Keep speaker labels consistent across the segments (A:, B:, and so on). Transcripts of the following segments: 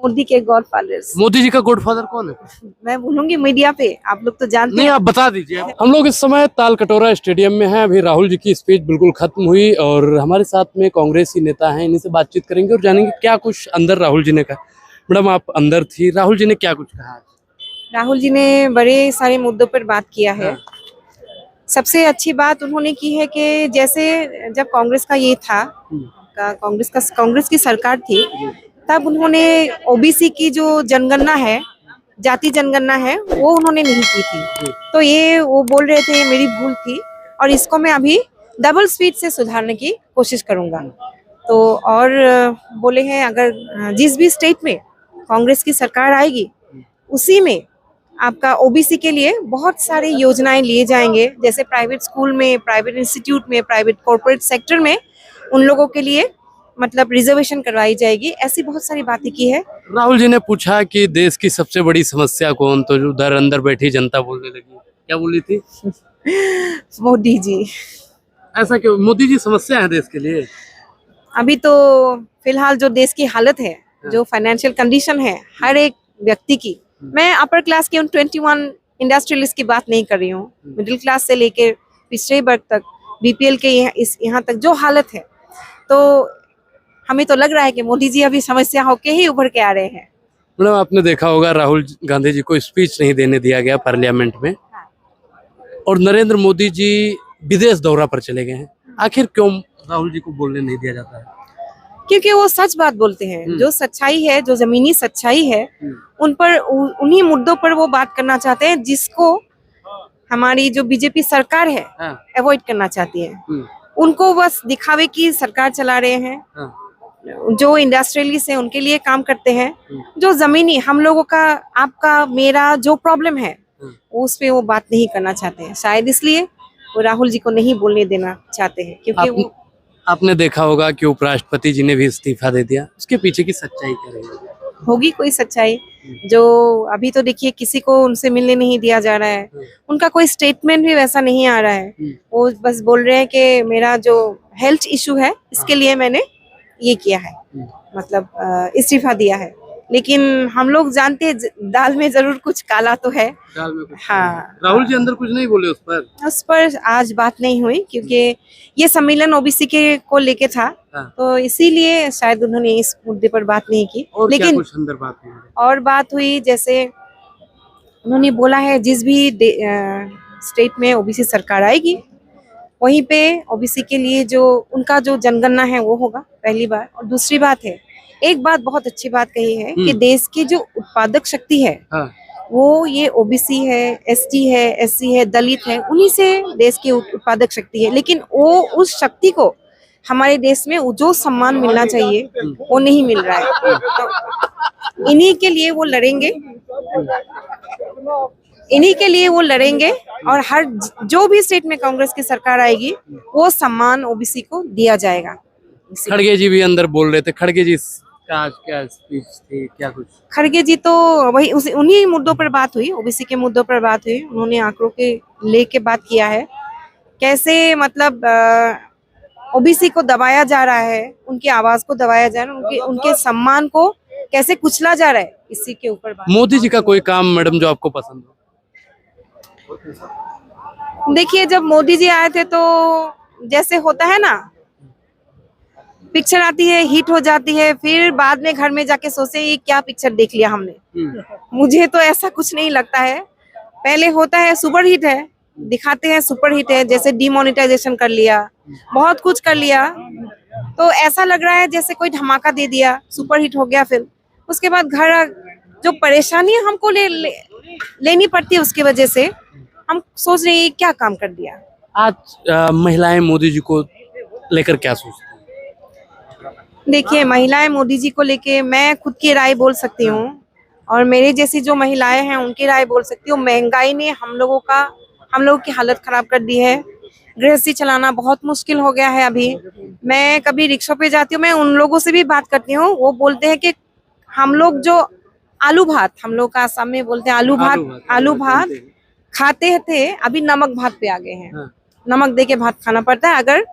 A: मोदी के गॉडफादर्स।
B: मोदी जी का गॉडफादर कौन है?
A: मैं बोलूंगी मीडिया पे, आप लोग तो जानते
B: नहीं,
A: हैं।
B: आप बता दीजिए। हम लोग इस समय तालकटोरा स्टेडियम में हैं। अभी राहुल जी की स्पीच बिल्कुल खत्म हुई और हमारे साथ में कांग्रेसी नेता हैं, इन्हीं से बातचीत करेंगे और जानेंगे क्या कुछ अंदर राहुल जी ने कहा। मैडम, आप अंदर थी, राहुल जी ने क्या कुछ कहा?
A: राहुल जी ने बड़े सारे मुद्दों पर बात किया है।
B: हाँ।
A: सबसे अच्छी बात उन्होंने की है कि जैसे जब कांग्रेस का ये था, कांग्रेस की सरकार थी, तब उन्होंने ओबीसी की जो जनगणना है, जाति जनगणना है, वो उन्होंने नहीं की थी। तो ये वो बोल रहे थे मेरी भूल थी और इसको मैं अभी डबल स्पीड से सुधारने की कोशिश करूंगा। तो और बोले हैं अगर जिस भी स्टेट में कांग्रेस की सरकार आएगी उसी में आपका ओबीसी के लिए बहुत सारी योजनाएं लिए जाएंगे, जैसे प्राइवेट स्कूल में, प्राइवेट इंस्टीट्यूट में, प्राइवेट कॉर्पोरेट सेक्टर में उन लोगों के लिए मतलब रिजर्वेशन करवाई जाएगी। ऐसी बहुत सारी बातें की है।
B: राहुल जी ने पूछा कि देश की सबसे बड़ी समस्या कौन, तो उधर अंदर बैठी जनता बोलने लगी। क्या बोली थी?
A: मोदी जी।
B: ऐसा क्यों? मोदी जी समस्या है देश के लिए?
A: अभी तो फिलहाल जो देश की हालत है, जो फाइनेंशियल कंडीशन है हर एक व्यक्ति की, मैं अपर क्लास के उन 21 इंडस्ट्रियलिस्ट की बात नहीं कर रही हूँ, मिडिल क्लास से लेकर पिछड़े वर्ग तक, बीपीएल के यहाँ तक जो हालत है, तो हमें तो लग रहा है कि मोदी जी अभी समस्या होके ही उभर के आ रहे हैं।
B: मैडम, आपने देखा होगा राहुल गांधी जी को स्पीच नहीं देने दिया गया पार्लियामेंट में और नरेंद्र मोदी जी विदेश दौरा पर चले गए हैं। आखिर क्यों राहुल जी को बोलने नहीं दिया जाता है?
A: क्योंकि वो सच बात बोलते हैं, जो सच्चाई है, जो जमीनी सच्चाई है, उन पर उन्हीं मुद्दों पर वो बात करना चाहते हैं जिसको हमारी जो बीजेपी सरकार है अवॉइड करना चाहती है। उनको बस दिखावे की सरकार चला रहे हैं। जो इंडस्ट्रियलिस्ट हैं उनके लिए काम करते हैं, जो जमीनी हम लोगों का, आपका, मेरा जो प्रॉब्लम है उस पे वो बात नहीं करना चाहते हैं। शायद इसलिए वो राहुल जी को नहीं बोलने देना चाहते हैं, क्योंकि
B: आपने देखा होगा कि उपराष्ट्रपति जी ने भी इस्तीफा दे दिया। उसके पीछे की सच्चाई क्या रहेगी?
A: होगी कोई सच्चाई। जो अभी तो देखिए किसी को उनसे मिलने नहीं दिया जा रहा है, उनका कोई स्टेटमेंट भी वैसा नहीं आ रहा है। वो बस बोल रहे हैं कि मेरा जो हेल्थ इशू है इसके लिए मैंने ये किया है, मतलब इस्तीफा दिया है। लेकिन हम लोग जानते हैं दाल में जरूर कुछ काला तो है।
B: दाल में कुछ
A: हाँ,
B: राहुल जी अंदर कुछ नहीं बोले उस पर
A: आज बात नहीं हुई, क्योंकि ये सम्मेलन ओबीसी के को लेके था। तो इसीलिए शायद उन्होंने इस मुद्दे पर बात नहीं की।
B: और
A: लेकिन
B: क्या कुछ अंदर बात हुई?
A: और बात हुई, जैसे उन्होंने बोला है जिस भी स्टेट में ओबीसी सरकार आएगी वहीं पे ओबीसी के लिए जो उनका जो जनगणना है वो होगा, पहली बात। और दूसरी बात है, एक बात बहुत अच्छी बात कही है कि देश की जो उत्पादक शक्ति है वो ये ओबीसी है, एसटी है, एससी है, दलित है, उन्हीं से देश की उत्पादक शक्ति है। लेकिन वो उस शक्ति को हमारे देश में जो सम्मान मिलना चाहिए वो नहीं मिल रहा है। तो इन्हीं के लिए वो लड़ेंगे, इन्हीं के लिए वो लड़ेंगे और हर जो भी स्टेट में कांग्रेस की सरकार आएगी वो सम्मान ओबीसी को दिया जाएगा।
B: खड़गे जी भी अंदर बोल रहे थे। खड़गे जी का आज क्या स्पीच थी, क्या कुछ?
A: खड़गे जी तो वही उन्हीं मुद्दों पर बात हुई, ओबीसी के मुद्दों पर बात हुई। उन्होंने आंकड़ों के लेके बात किया है, कैसे मतलब ओबीसी को दबाया जा रहा है, उनकी आवाज को दबाया जा रहा है, उनके सम्मान को कैसे कुचला जा रहा है, इसी के ऊपर बात।
B: मोदी जी का कोई काम मैडम जो आपको पसंद हो?
A: देखिए, जब मोदी जी आए थे तो जैसे होता है ना, पिक्चर आती है, हिट हो जाती है, फिर बाद में घर में जाके सोचते हैं ये क्या पिक्चर देख लिया हमने। मुझे तो ऐसा कुछ नहीं लगता है। पहले होता है सुपर हिट है, दिखाते हैं सुपर हिट है, जैसे डिमोनेटाइजेशन कर लिया, बहुत कुछ कर लिया, तो ऐसा लग रहा है जैसे कोई धमाका दे दिया, सुपर हिट हो गया। फिर उसके बाद घर जो परेशानियां हमको लेनी पड़ती है, उसकी वजह से हम सोच रहे हैं क्या काम कर दिया।
B: आज महिलाएं मोदी जी को लेकर क्या सोचती हैं?
A: देखिए, महिलाएं मोदी जी को लेके मैं खुद की राय बोल सकती हूँ और मेरे जैसी जो महिलाएं हैं उनकी राय बोल सकती हूँ। महंगाई ने हम लोगों की हालत खराब कर दी है। गृहस्थी चलाना बहुत मुश्किल हो गया है। अभी मैं कभी रिक्शा पे जाती हूँ, मैं उन लोगों से भी बात करती हूँ, वो बोलते हैं कि हम लोग जो आलू भात, हम लोग का आसाम में बोलते हैं आलू भात खाते थे, अभी नमक भात पे आ गए हैं। नमक दे के भात खाना पड़ता है अगर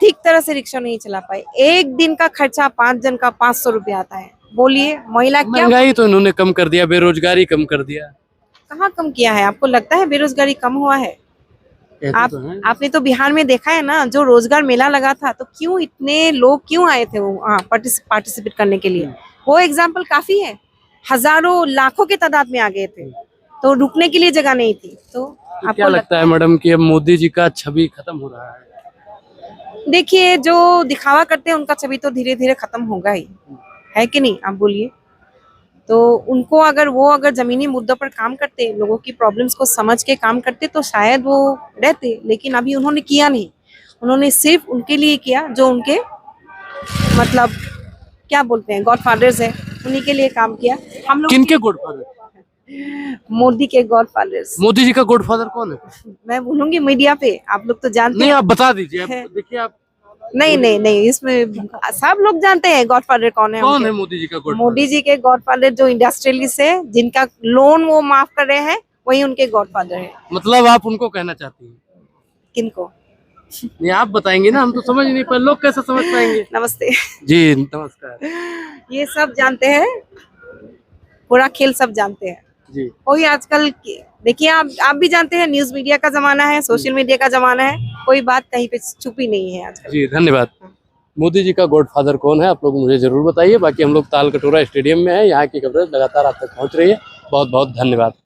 A: ठीक तरह से रिक्शा नहीं चला पाए। एक दिन का खर्चा 5 जन का 500 रुपया आता है। बोलिए, महिला क्या
B: महंगाई तो इन्होंने कम कर दिया, बेरोजगारी कम कर दिया।
A: कहाँ कम किया है? आपको लगता है बेरोजगारी कम हुआ है?
B: कहते तो हैं।
A: आपने तो बिहार में देखा है ना, जो रोजगार मेला लगा था, तो क्यों इतने लोग क्यों आए थे वो पार्टिसिपेट करने के लिए? वो एग्जाम्पल काफी है। हजारों लाखों के तादाद में आ गए थे, तो रुकने के लिए जगह नहीं थी। तो
B: तो
A: आपको
B: क्या लगता है मैडम कि अब मोदी जी का छवि खत्म हो रहा है?
A: देखिए, जो दिखावा करते हैं उनका छवि तो धीरे धीरे खत्म होगा ही, है कि नहीं? आप बोलिए। तो उनको अगर जमीनी मुद्दों पर काम करते, लोगों की प्रॉब्लम्स को समझ के काम करते, तो शायद वो रहते। लेकिन अभी उन्होंने किया नहीं। उन्होंने सिर्फ उनके लिए किया जो उनके मतलब क्या बोलते हैं, गॉडफादर्स है, उन्हीं के लिए काम किया। हम लोग
B: किनके गॉडफादर?
A: मोदी के गॉडफादर्स।
B: मोदी जी का गॉडफादर कौन है?
A: मैं बोलूंगी मीडिया पे, आप लोग तो जानते
B: नहीं,
A: हैं।
B: आप बता दीजिए। आप देखिए, आप
A: नहीं नहीं नहीं, इसमें सब लोग जानते हैं गॉडफादर कौन है।
B: कौन
A: उनके।
B: है मोदी जी का गॉडफादर?
A: मोदी जी के गॉडफादर जो इंडस्ट्रियलिस्ट है, जिनका लोन वो माफ कर रहे हैं, वही उनके गॉडफादर है।
B: मतलब आप उनको कहना चाहती हैं?
A: किनको?
B: नहीं, आप बताएंगे ना, हम तो समझ नहीं पाए, लोग कैसे समझ पाएंगे?
A: नमस्ते।
B: जी नमस्कार।
A: ये सब जानते हैं, पूरा खेल सब जानते हैं।
B: जी
A: कोई आजकल देखिए, आप भी जानते हैं, न्यूज मीडिया का जमाना है, सोशल मीडिया का जमाना है, कोई बात कहीं पे छुपी नहीं है आजकल।
B: जी धन्यवाद। मोदी जी का गॉडफादर कौन है, आप लोग मुझे जरूर बताइए। बाकी हम लोग ताल कटोरा स्टेडियम में हैं, यहाँ की खबरें लगातार आप तक पहुँच रही है। बहुत बहुत धन्यवाद।